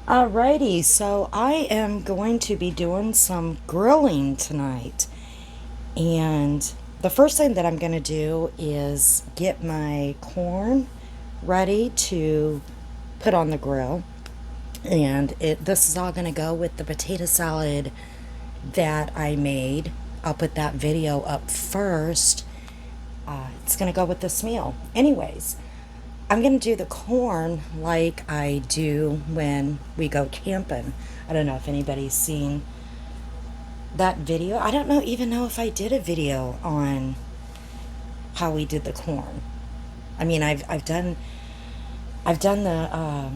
Alrighty, so I am going to be doing some grilling tonight. And the first thing that I'm going to do is get my corn ready to put on the grill. And this is all going to go with the potato salad that I made. I'll put that video up first. It's going to go with this meal. Anyways, I'm going to do the corn like I do when we go camping. I don't know if anybody's seen that video. I don't even know if I did a video on how we did the corn. I mean, I've done the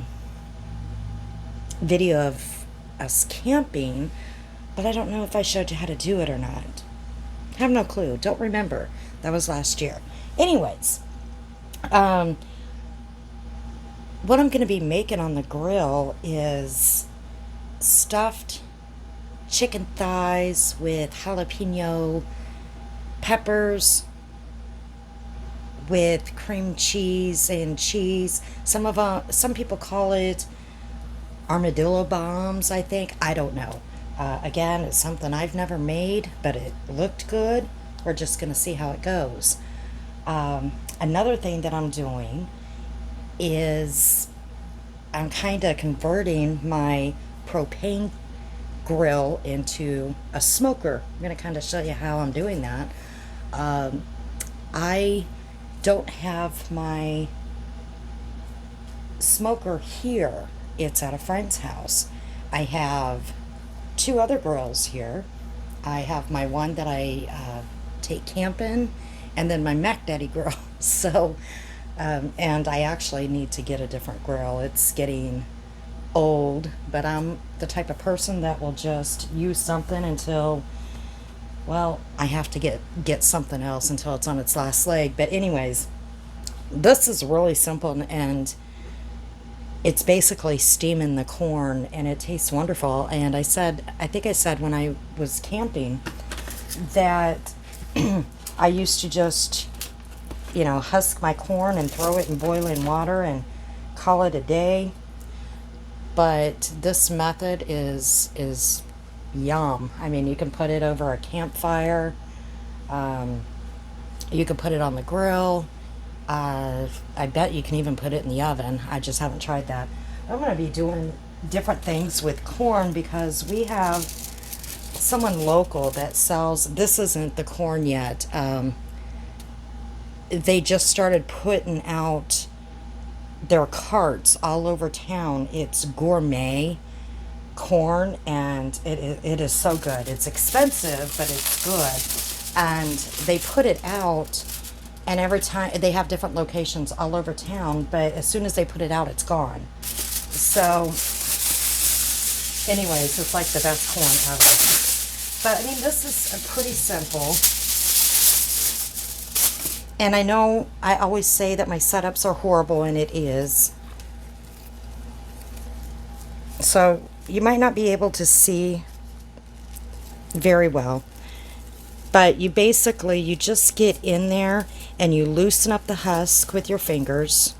video of us camping, but I don't know if I showed you how to do it or not. I have no clue. Don't remember. That was last year. Anyways, what I'm going to be making on the grill is stuffed chicken thighs with jalapeno peppers with cream cheese and cheese. Some people call it armadillo bombs, I think. I don't know. Again, it's something I've never made, but it looked good. We're just going to see how it goes. Another thing that I'm doing is I'm kind of converting my propane grill into a smoker. I'm going to kind of show you how I'm doing that. I don't have my smoker here. It's at a friend's house. I have two other grills here. I have my one that I take camping, and then my Mac Daddy grill. So and I actually need to get a different grill. It's getting old, but I'm the type of person that will just use something until, well, I have to get something else until it's on its last leg. But anyways, this is really simple, and it's basically steaming the corn, and it tastes wonderful. And I think I said when I was camping that I used to just husk my corn and throw it in boiling water and call it a day. But this method is yum. I mean, you can put it over a campfire. You can put it on the grill. I bet you can even put it in the oven. I just haven't tried that. I'm going to be doing different things with corn because we have someone local that sells, this isn't the corn yet. They just started putting out their carts all over town. It's gourmet corn, and it is so good. It's expensive, but it's good. And they put it out, and every time they have different locations all over town, but as soon as they put it out, it's gone. So anyways, it's like the best corn ever. But I mean, this is pretty simple. And I know I always say that my setups are horrible, and it is. So you might not be able to see very well. But you just get in there and you loosen up the husk with your fingers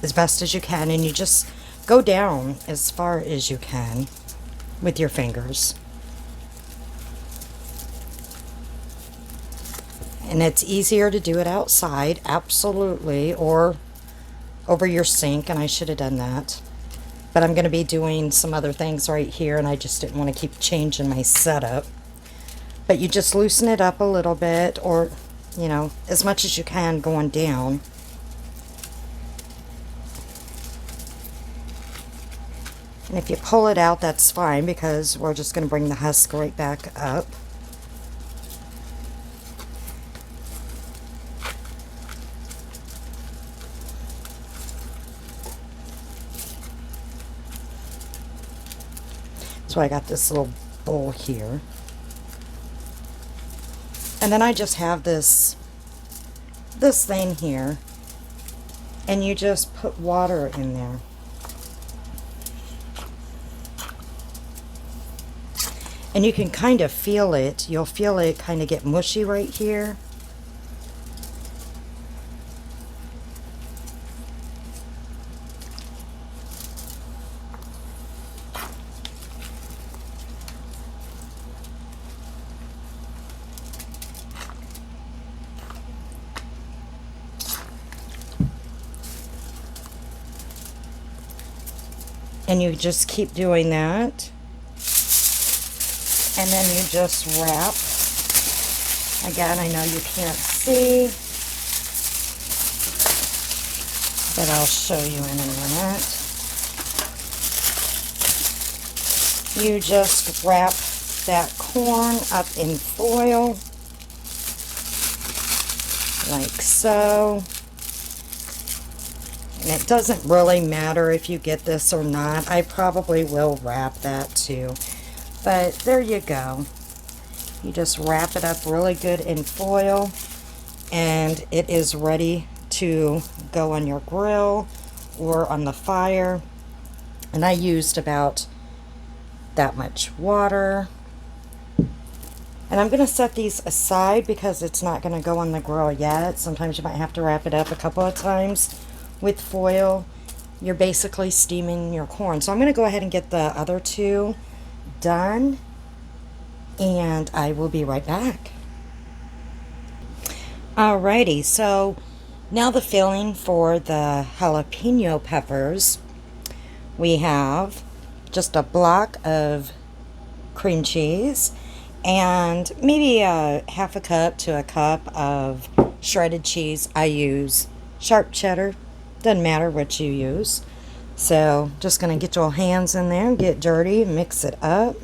as best as you can. And you just go down as far as you can with your fingers. And it's easier to do it outside, absolutely, or over your sink, and I should have done that. But I'm going to be doing some other things right here, and I just didn't want to keep changing my setup. But you just loosen it up a little bit, or, as much as you can going down. And if you pull it out, that's fine, because we're just going to bring the husk right back up. So I got this little bowl here. And then I just have this thing here. And you just put water in there. And you can kind of feel it. You'll feel it kind of get mushy right here. And you just keep doing that. And then you just wrap. Again, I know you can't see, but I'll show you in a minute. You just wrap that corn up in foil, like so. And it doesn't really matter if you get this or not. I probably will wrap that too. But there you go. You just wrap it up really good in foil, and it is ready to go on your grill or on the fire. And I used about that much water. And I'm going to set these aside because it's not going to go on the grill yet. Sometimes you might have to wrap it up a couple of times with foil. You're basically steaming your corn. So I'm going to go ahead and get the other two done, and I will be right back. Alrighty, so now the filling for the jalapeno peppers. We have just a block of cream cheese and maybe a half a cup to a cup of shredded cheese. I use sharp cheddar, doesn't matter what you use. So just going to get your hands in there, get dirty, mix it up.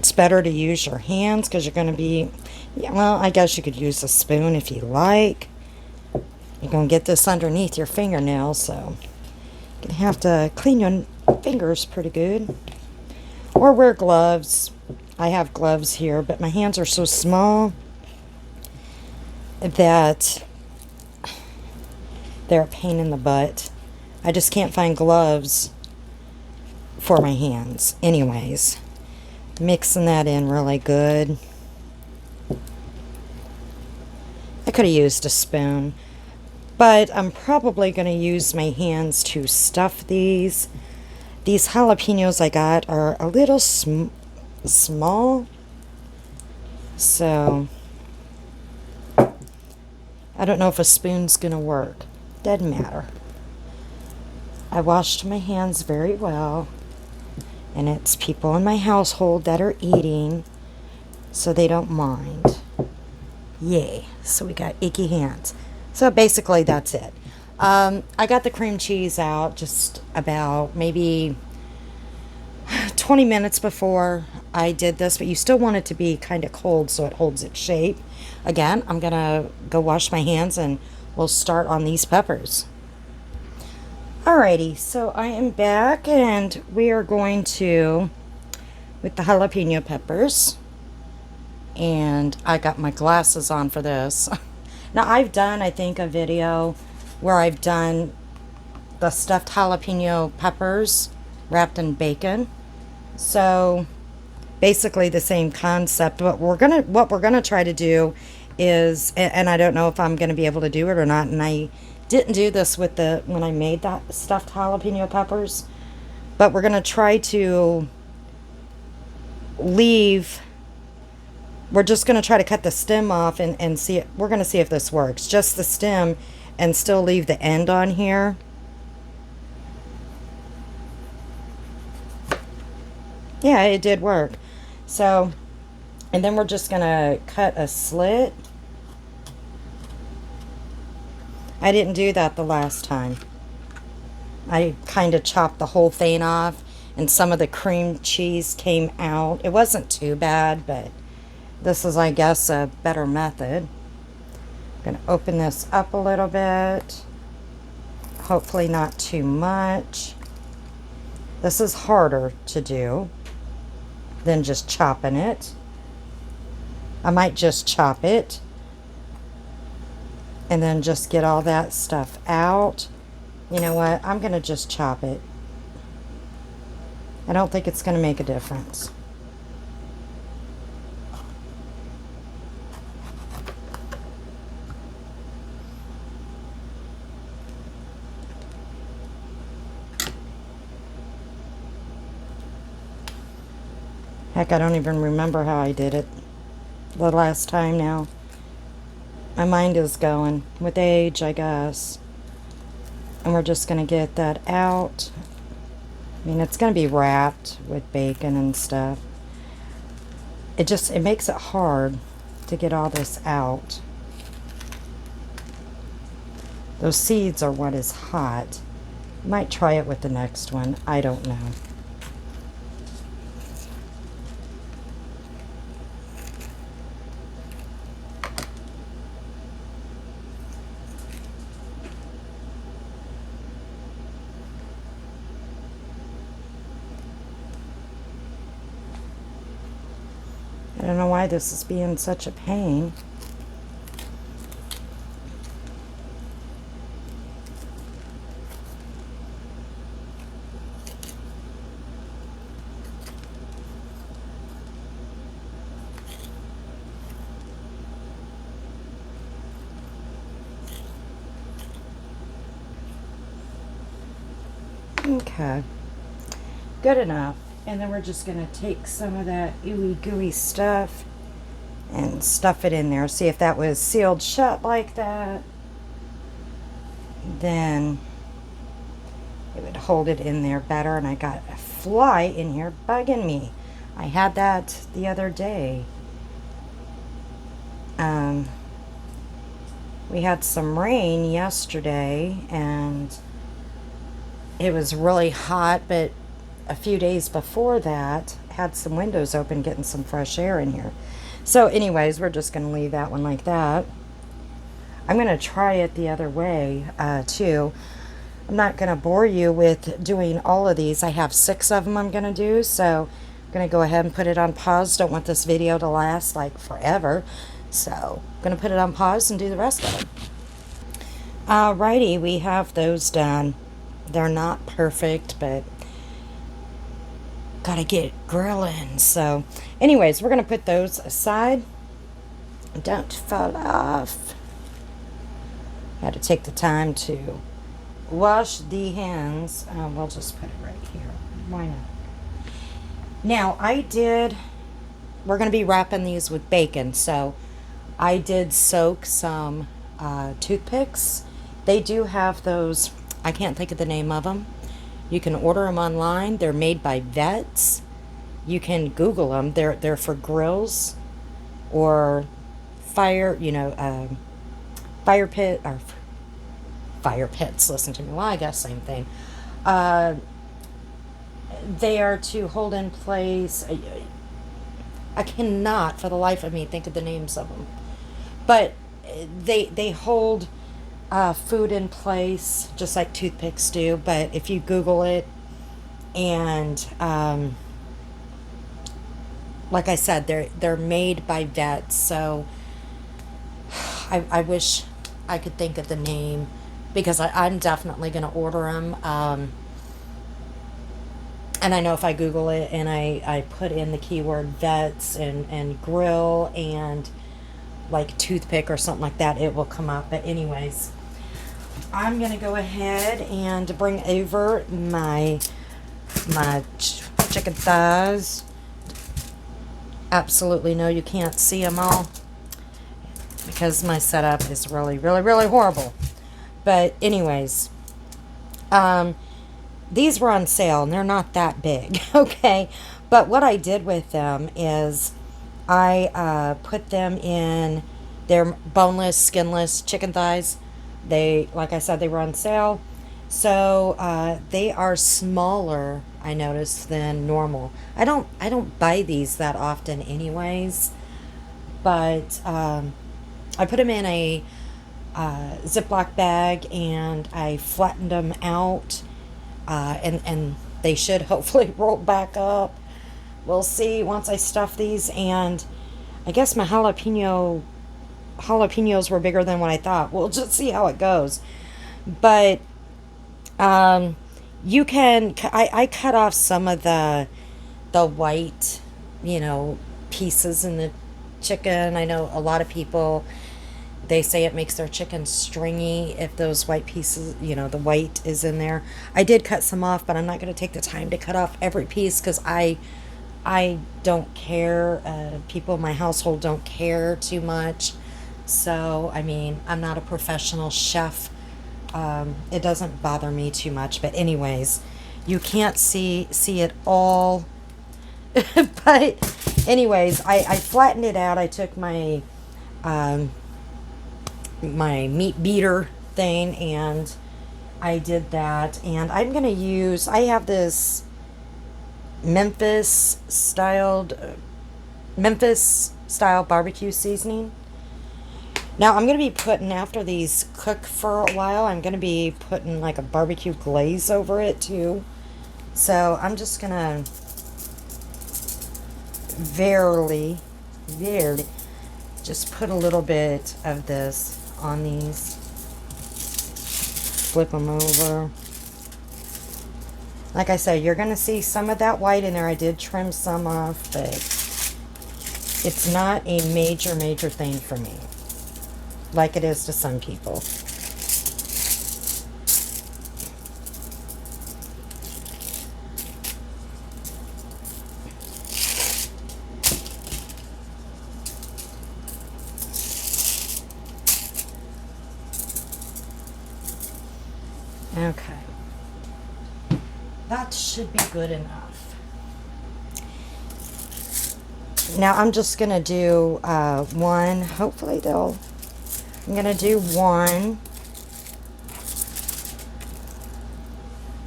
It's better to use your hands because you're going to be, yeah, well, I guess you could use a spoon if you like. You're going to get this underneath your fingernails, so you're going to have to clean your fingers pretty good. Or wear gloves. I have gloves here, but my hands are so small that they're a pain in the butt. I just can't find gloves for my hands. Anyways, mixing that in really good. I could have used a spoon, but I'm probably going to use my hands to stuff these. These jalapenos I got are a little small, so I don't know if a spoon's going to work. Doesn't matter. I washed my hands very well, and it's people in my household that are eating, so they don't mind. Yay. So we got icky hands. So basically that's it. I got the cream cheese out just about maybe 20 minutes before I did this, but you still want it to be kind of cold so it holds its shape. Again, I'm going to go wash my hands and we'll start on these peppers. Alrighty, so I am back and we are going to, with the jalapeno peppers, and I got my glasses on for this. Now I've done, I think, a video where I've done the stuffed jalapeno peppers wrapped in bacon. So basically the same concept. What we're gonna try to do is, and I don't know if I'm gonna be able to do it or not, and I didn't do this with when I made that stuffed jalapeno peppers, but we're gonna try to leave. We're just gonna try to cut the stem off and see it. We're gonna see if this works. Just the stem, and still leave the end on here. Yeah, it did work. So, and then we're just gonna cut a slit. I didn't do that the last time. I kind of chopped the whole thing off, and some of the cream cheese came out. It wasn't too bad, but this is, I guess, a better method. I'm gonna open this up a little bit. Hopefully not too much. This is harder to do than just chopping it. I might just chop it and then just get all that stuff out. You know what? I'm gonna just chop it. I don't think it's gonna make a difference. Heck, I don't even remember how I did it the last time now. My mind is going with age, I guess. And we're just going to get that out. I mean, it's going to be wrapped with bacon and stuff. It makes it hard to get all this out. Those seeds are what is hot. Might try it with the next one. I don't know. I don't know why this is being such a pain. Okay, good enough. And then we're just going to take some of that ooey gooey stuff and stuff it in there. See if that was sealed shut like that, then it would hold it in there better. And I got a fly in here bugging me. I had that the other day. We had some rain yesterday and it was really hot, but a few days before that had some windows open, getting some fresh air in here. So anyways, we're just going to leave that one like that. I'm going to try it the other way too. I'm not going to bore you with doing all of these. I have 6 of them I'm going to do, so I'm going to go ahead and put it on pause. Don't want this video to last like forever, so I'm going to put it on pause and do the rest of it. Alrighty, we have those done. They're not perfect, but gotta get grilling. So anyways, we're gonna put those aside. Don't fall off. Had to take the time to wash the hands. We'll just put it right here. Why not? Now we're gonna be wrapping these with bacon, so I did soak some toothpicks. They do have those, I can't think of the name of them. You can order them online. They're made by vets. You can Google them. They're for grills or fire pits. Listen to me. Well, I guess same thing. They are to hold in place. I cannot, for the life of me, think of the names of them. But they hold food in place just like toothpicks do. But if you Google it, and like I said, they're made by vets, so I wish I could think of the name, because I'm definitely going to order them. And I know if I Google it and I put in the keyword vets and grill and like toothpick or something like that, it will come up. But anyways, I'm going to go ahead and bring over my chicken thighs. Absolutely no, you can't see them all because my setup is really, really, really horrible. But anyways, these were on sale and they're not that big, okay? But what I did with them is I put them in their boneless, skinless chicken thighs. They, like I said, they were on sale. So they are smaller, I noticed, than normal. I don't buy these that often anyways. But I put them in a Ziploc bag and I flattened them out. And they should hopefully roll back up. We'll see once I stuff these. And I guess my jalapenos were bigger than what I thought. We'll just see how it goes. But you can, I cut off some of the white, pieces in the chicken. I know a lot of people, they say it makes their chicken stringy if those white pieces, the white is in there. I did cut some off, but I'm not going to take the time to cut off every piece because I don't care. People in my household don't care too much. So, I mean, I'm not a professional chef. It doesn't bother me too much. But anyways, you can't see it all. But anyways, I flattened it out. I took my my meat beater thing and I did that. And I'm going to use, I have this Memphis style barbecue seasoning. Now I'm going to be putting, after these cook for a while, I'm going to be putting like a barbecue glaze over it too. So I'm just going to very just put a little bit of this on these. Flip them over. Like I said, you're going to see some of that white in there. I did trim some off, but it's not a major thing for me, like it is to some people. Okay. That should be good enough. Now I'm just going to do one. Hopefully I'm going to do one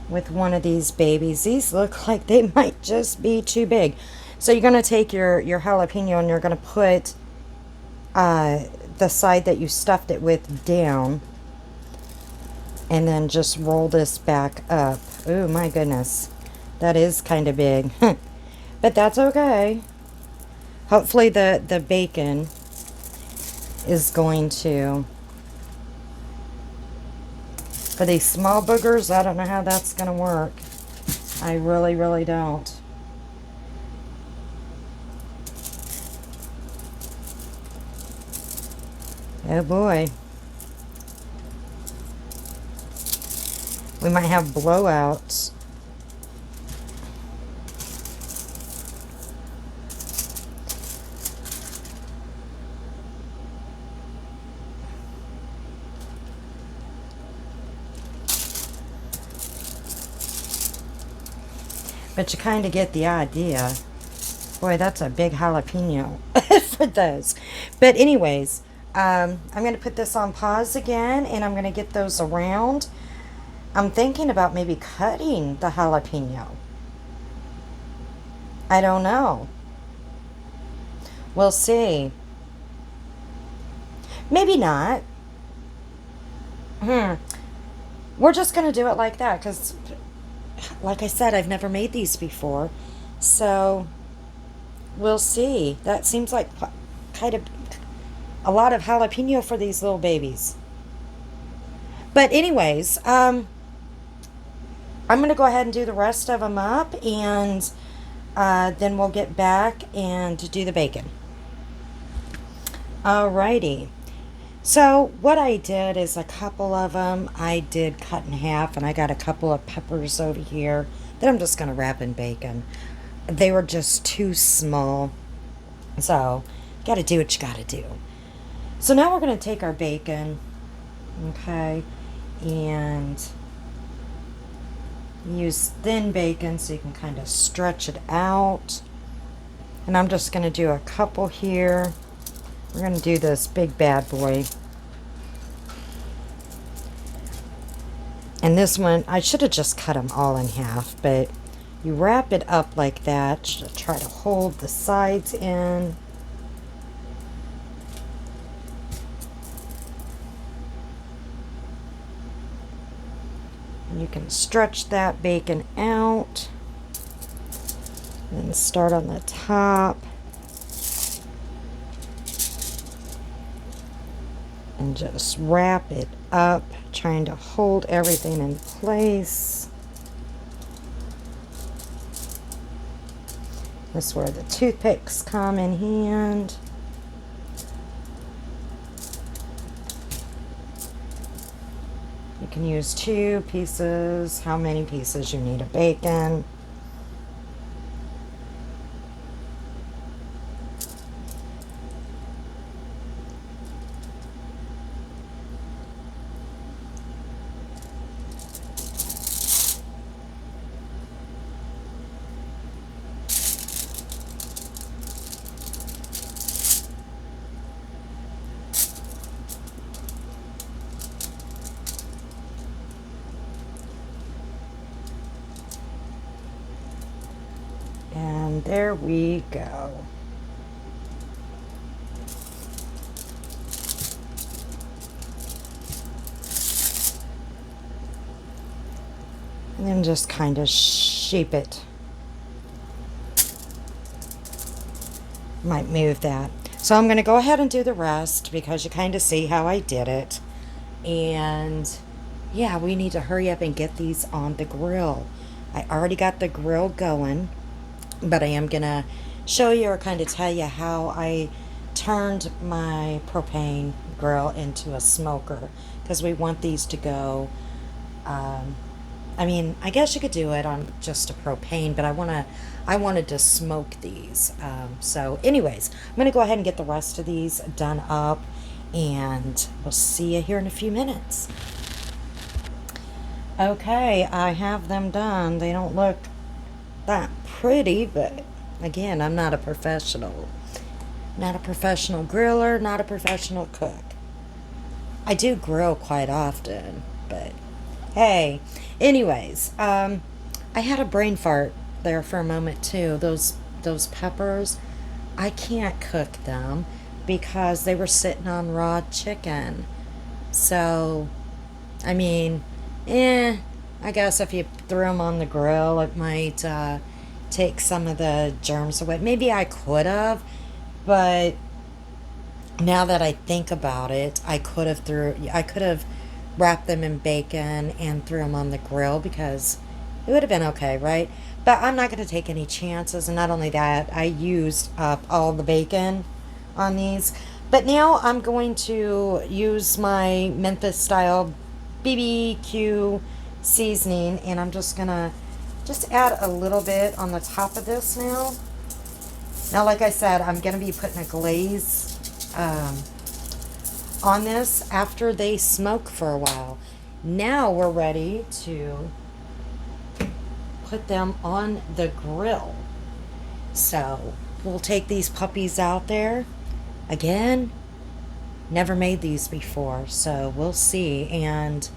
with one of these babies. These look like they might just be too big. So you're going to take your jalapeno and you're going to put the side that you stuffed it with down. And then just roll this back up. Oh my goodness. That is kind of big. But that's okay. Hopefully the bacon is going to... For these small boogers, I don't know how that's going to work. I really don't. Oh boy. We might have blowouts. But you kind of get the idea. Boy, that's a big jalapeno for those. But anyways, I'm going to put this on pause again, and I'm going to get those around. I'm thinking about maybe cutting the jalapeno. I don't know. We'll see. Maybe not. We're just going to do it like that because, like I said, I've never made these before. So, we'll see. That seems like kind of a lot of jalapeno for these little babies. But anyways, I'm going to go ahead and do the rest of them up, and then we'll get back and do the bacon. Alrighty. So what I did is a couple of them I did cut in half, and I got a couple of peppers over here that I'm just going to wrap in bacon. They were just too small. So, you got to do what you got to do. So now we're going to take our bacon, okay, and use thin bacon so you can kind of stretch it out. And I'm just going to do a couple here. We're going to do this big bad boy. And this one, I should have just cut them all in half, but you wrap it up like that to try to hold the sides in. You can stretch that bacon out and start on the top and just wrap it up, trying to hold everything in place. This is where the toothpicks come in hand. You can use 2 pieces, how many pieces you need of bacon. And there we go. And then just kind of shape it. Might move that. So I'm going to go ahead and do the rest because you kind of see how I did it. And yeah, we need to hurry up and get these on the grill. I already got the grill going, but I am going to show you or kind of tell you how I turned my propane grill into a smoker, because we want these to go, I mean, I guess you could do it on just a propane, but I wanted to smoke these. So anyways, I'm going to go ahead and get the rest of these done up, and we'll see you here in a few minutes. Okay, I have them done. They don't look that pretty, but again, I'm not a professional. Not a professional griller, not a professional cook. I do grill quite often, but hey. Anyways, I had a brain fart there for a moment too. Those peppers, I can't cook them because they were sitting on raw chicken. So, I mean, I guess if you threw them on the grill, it might take some of the germs away. Maybe I could have, but now that I think about it, I could have wrapped them in bacon and threw them on the grill, because it would have been okay, right? But I'm not going to take any chances. And not only that, I used up all the bacon on these. But now I'm going to use my Memphis style BBQ seasoning, and I'm just gonna add a little bit on the top of this now. Now, like I said, I'm gonna be putting a glaze on this after they smoke for a while. Now we're ready to put them on the grill. So we'll take these puppies out there. Again, never made these before, so we'll see. And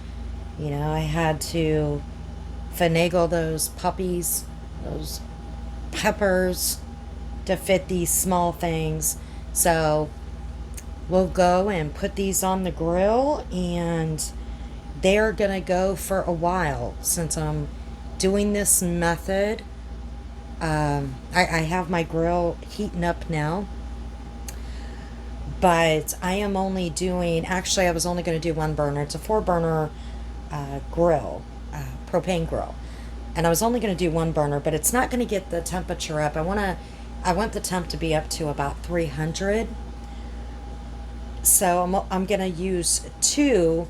you know, I had to finagle those puppies, those peppers, to fit these small things. So we'll go and put these on the grill, and they're gonna go for a while since I'm doing this method. I have my grill heating up now, but I am only doing, actually I was only going to do one burner. It's a 4-burner grill, propane grill, and I was only going to do one burner, but it's not going to get the temperature up. I want the temp to be up to about 300. So I'm going to use 2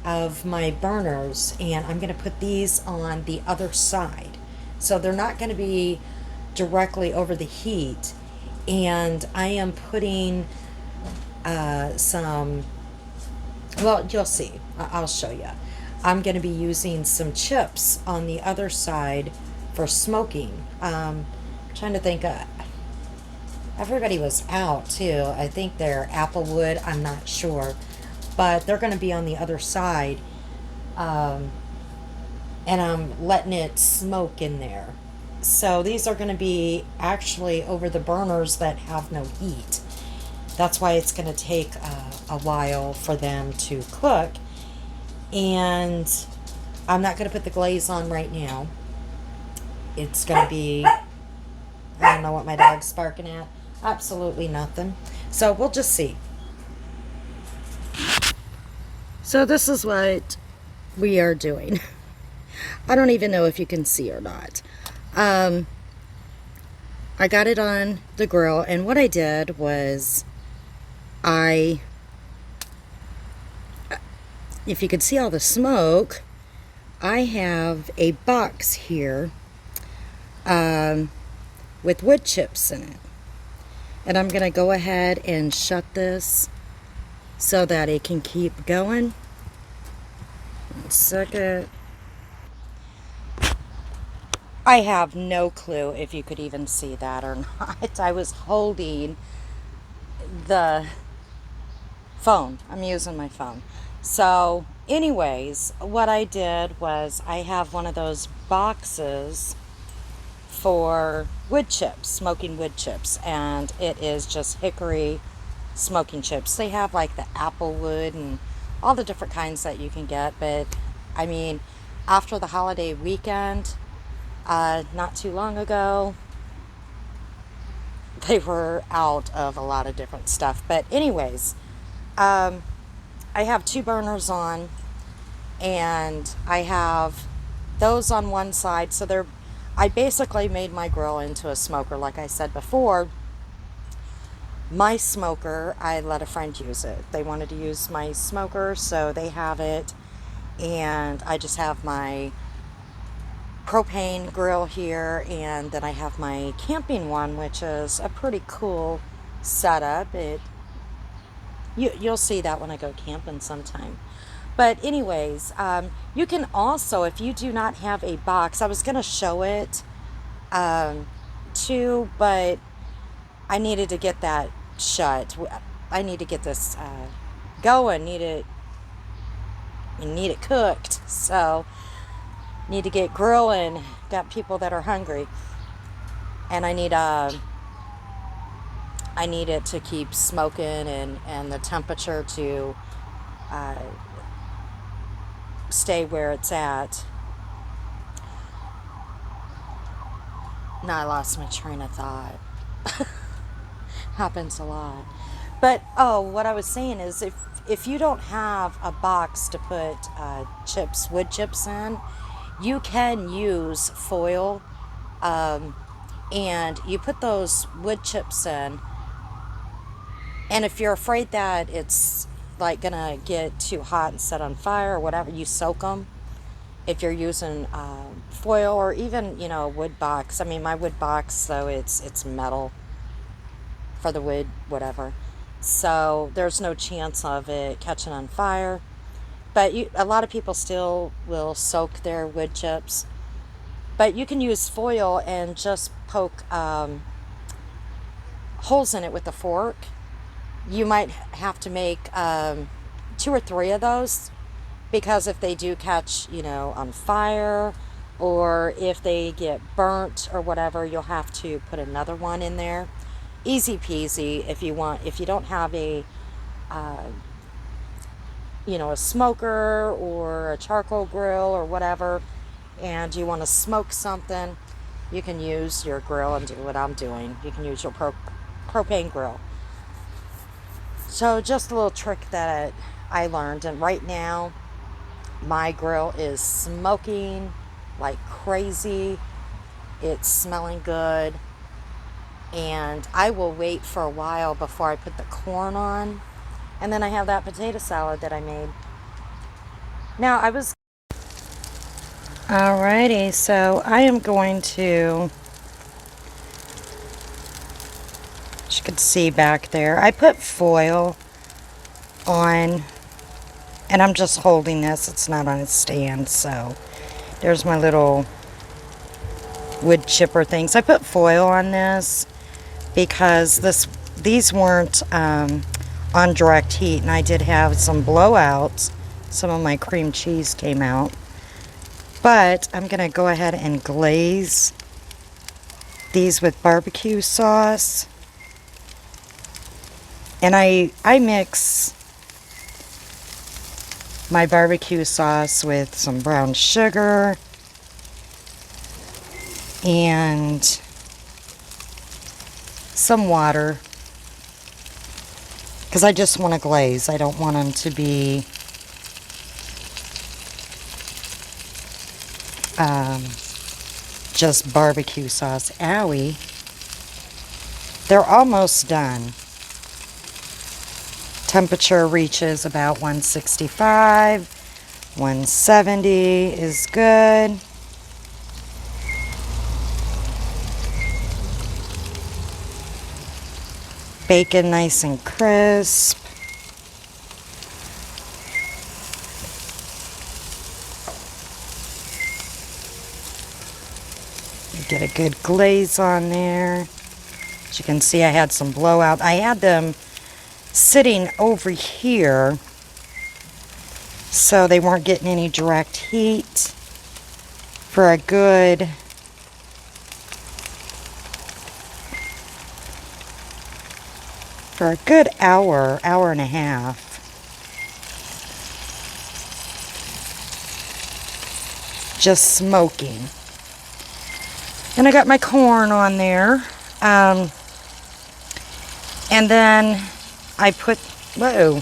of my burners, and I'm going to put these on the other side, so they're not going to be directly over the heat. And I am putting some, well, you'll see, I'll show you. I'm going to be using some chips on the other side for smoking. Trying to think, everybody was out too. I think they're applewood, I'm not sure, but they're going to be on the other side, and I'm letting it smoke in there. So these are going to be actually over the burners that have no heat. That's why it's going to take a while for them to cook. And I'm not going to put the glaze on right now. It's going to be, I don't know what my dog's barking at. Absolutely nothing. So we'll just see. So this is what we are doing. I don't even know if you can see or not. I got it on the grill, and what I did was if you could see all the smoke, I have a box here with wood chips in it. And I'm going to go ahead and shut this so that it can keep going. 1 second. I have no clue if you could even see that or not. I was holding the phone. I'm using my phone. So anyways, what I did was I have one of those boxes for wood chips, smoking wood chips, and it is just hickory smoking chips. They have like the apple wood and all the different kinds that you can get, but I mean, after the holiday weekend, not too long ago, they were out of a lot of different stuff. But anyways, I have two burners on, and I have those on one side, so I basically made my grill into a smoker. Like I said before, my smoker, I let a friend use it. They wanted to use my smoker, so they have it, and I just have my propane grill here, and then I have my camping one, which is a pretty cool setup. You'll see that when I go camping sometime. But anyways, you can also, if you do not have a box, I was going to show it too, but I needed to get that shut. I need to get this going. Need it cooked. So need to get grilling. Got people that are hungry, and I need it to keep smoking and the temperature to stay where it's at. Now I lost my train of thought. Happens a lot. But what I was saying is, if you don't have a box to put wood chips in, you can use foil, and you put those wood chips in, and if you're afraid that it's like gonna get too hot and set on fire or whatever, you soak them. If you're using foil, or even a wood box. I mean, my wood box, though, it's metal for the wood, whatever, so there's no chance of it catching on fire. But a lot of people still will soak their wood chips. But you can use foil and just poke holes in it with a fork. You might have to make 2 or 3 of those, because if they do catch, on fire, or if they get burnt or whatever, you'll have to put another one in there. Easy peasy. If you don't have a smoker or a charcoal grill or whatever, and you want to smoke something, you can use your grill and do what I'm doing. You can use your propane grill. So just a little trick that I learned, and right now my grill is smoking like crazy. It's smelling good, and I will wait for a while before I put the corn on. And then I have that potato salad that I made. Now Alrighty, so I am going to, as you can see back there, I put foil on, and I'm just holding this. It's not on a stand, so there's my little wood chipper things. I put foil on this because these weren't on direct heat, and I did have some blowouts. Some of my cream cheese came out, but I'm gonna go ahead and glaze these with barbecue sauce, and I mix my barbecue sauce with some brown sugar and some water, because I just want to glaze. I don't want them to be just barbecue sauce. Owie. They're almost done. Temperature reaches about 165. 170 is good. Bacon nice and crisp. Get a good glaze on there. As you can see, I had some blowout. I had them sitting over here so they weren't getting any direct heat for a good for a good hour, hour and a half. Just smoking. And I got my corn on there. And then I put, whoa,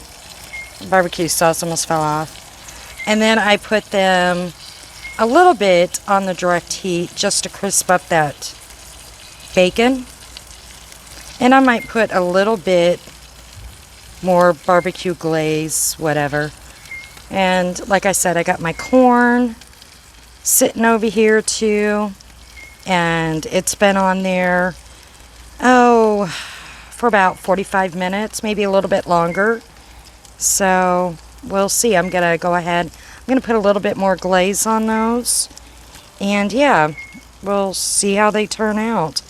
barbecue sauce almost fell off. And then I put them a little bit on the direct heat just to crisp up that bacon. And I might put a little bit more barbecue glaze, whatever. And like I said, I got my corn sitting over here too, and it's been on there for about 45 minutes, maybe a little bit longer. So we'll see. I'm gonna go ahead, I'm gonna put a little bit more glaze on those, and yeah, we'll see how they turn out.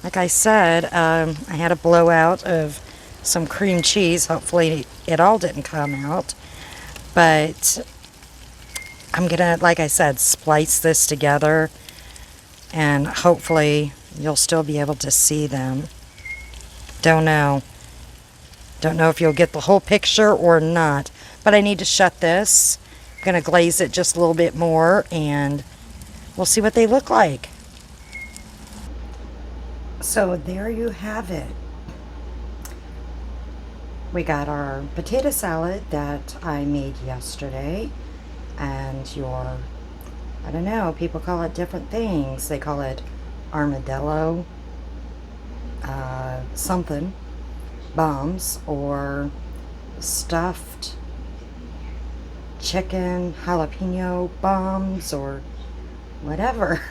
Like I said, I had a blowout of some cream cheese. Hopefully it all didn't come out, but I'm gonna, like I said, splice this together, and hopefully you'll still be able to see them. Don't know if you'll get the whole picture or not, but I need to shut this. I'm gonna glaze it just a little bit more, and we'll see what they look like. So there you have it. We got our potato salad that I made yesterday. And your, I don't know, people call it different things. They call it armadillo, something, bombs, or stuffed chicken jalapeno bombs, or whatever.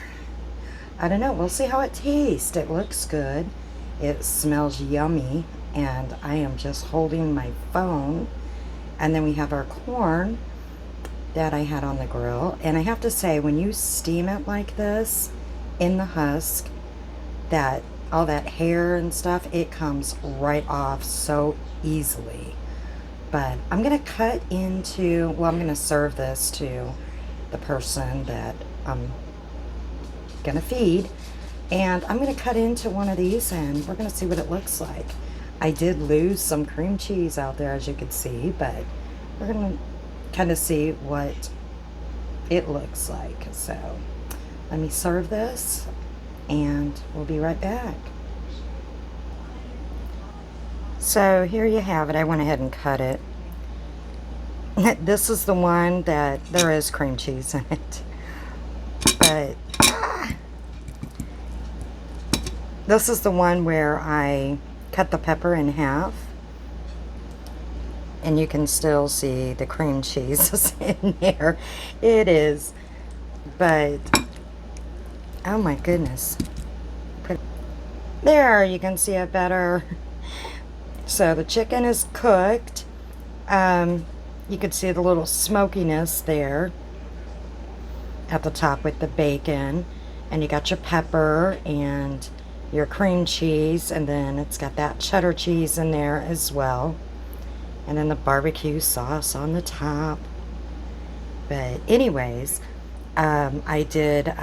I don't know. We'll see how it tastes. It looks good. It smells yummy. And I am just holding my phone. And then we have our corn that I had on the grill. And I have to say, when you steam it like this in the husk, that all that hair and stuff, it comes right off so easily. But I'm gonna cut into, well, I'm gonna serve this to the person that I'm gonna feed, and I'm gonna cut into one of these and we're gonna see what it looks like. I did lose some cream cheese out there, as you could see, but we're gonna kind of see what it looks like. So let me serve this and we'll be right back. So here you have it. I went ahead and cut it. This is the one that there is cream cheese in it, but this is the one where I cut the pepper in half. And you can still see the cream cheese in there. It is, but oh my goodness. There, you can see it better. So the chicken is cooked. You can see the little smokiness there at the top with the bacon. And you got your pepper and your cream cheese, and then it's got that cheddar cheese in there as well. And then the barbecue sauce on the top. But anyways, I did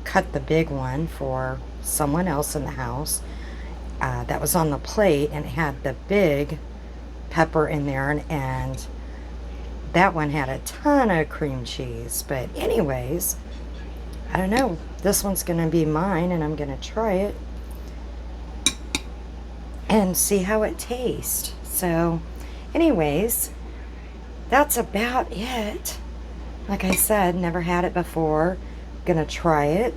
cut the big one for someone else in the house. That was on the plate, and it had the big pepper in there, and that one had a ton of cream cheese. But anyways, I don't know. This one's going to be mine, and I'm going to try it and see how it tastes. So anyways, that's about it. Like I said, never had it before. Gonna try it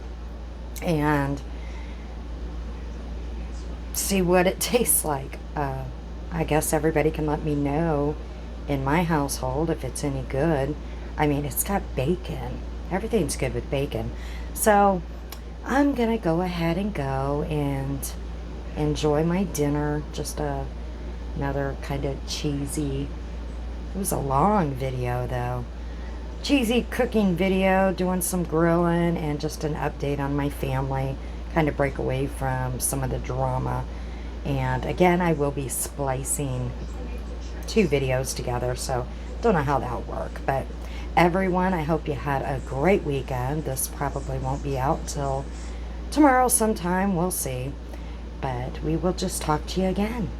and see what it tastes like. I guess everybody can let me know in my household if it's any good. I mean, it's got bacon. Everything's good with bacon. So I'm gonna go ahead and go and enjoy my dinner. Just another kind of cheesy, it was a long video though, cheesy cooking video, doing some grilling and just an update on my family, kind of break away from some of the drama. And again, I will be splicing 2 videos together, so don't know how that'll work. But everyone, I hope you had a great weekend. This probably won't be out till tomorrow sometime, we'll see. But we will just talk to you again.